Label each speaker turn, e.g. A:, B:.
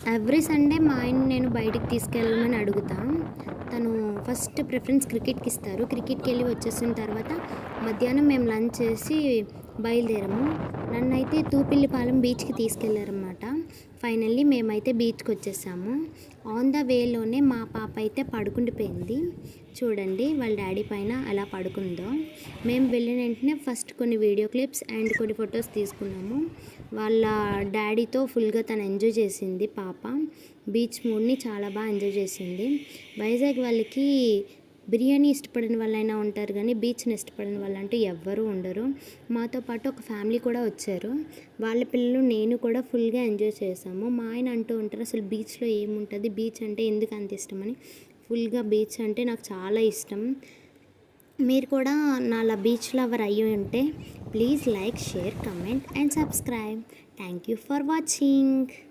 A: Every Sunday మా ఆయన నేను బయటికి తీసుకెళ్ళమని అడుగుతా. తను ఫస్ట్ ప్రిఫరెన్స్ క్రికెట్‌కి ఇస్తారు. క్రికెట్‌కి వెళ్ళి వచ్చేసిన తర్వాత మధ్యాహ్నం మేము లంచ్ చేసి బయలుదేరాము. నన్నైతే తూపిల్లిపాలెం బీచ్‌కి తీసుకెళ్లారన్నమాట. ఫైనల్లీ మేమైతే బీచ్‌కి వచ్చేసాము. ఆన్ ద వేలోనే మా పాప అయితే పడుకుండిపోయింది. చూడండి వాళ్ళ డాడీ పైన ఎలా పడుకుందో. మేము వెళ్ళిన వెంటనే ఫస్ట్ కొన్ని వీడియో క్లిప్స్ అండ్ కొన్ని ఫొటోస్ తీసుకున్నాము. వాళ్ళ డాడీతో ఫుల్గా తను ఎంజాయ్ చేసింది పాప. బీచ్ మూడ్ని చాలా బాగా ఎంజాయ్ చేసింది. వైజాగ్ వాళ్ళకి బిర్యానీ ఇష్టపడిన వాళ్ళైనా ఉంటారు కానీ బీచ్ని ఇష్టపడిన వాళ్ళంటూ ఎవ్వరూ ఉండరు. మాతో పాటు ఒక ఫ్యామిలీ కూడా వచ్చారు. వాళ్ళ పిల్లలు నేను కూడా ఫుల్గా ఎంజాయ్ చేసాము. మా ఆయన అంటూ ఉంటారు అసలు బీచ్లో ఏముంటుంది, బీచ్ అంటే ఎందుకు అంత ఇష్టమని. ఫుల్గా బీచ్ అంటే నాకు చాలా ఇష్టం. మీరు కూడా నాలా బీచ్ లవర్ అయ్యి ఉంటే please like, share, comment and subscribe. Thank you for watching.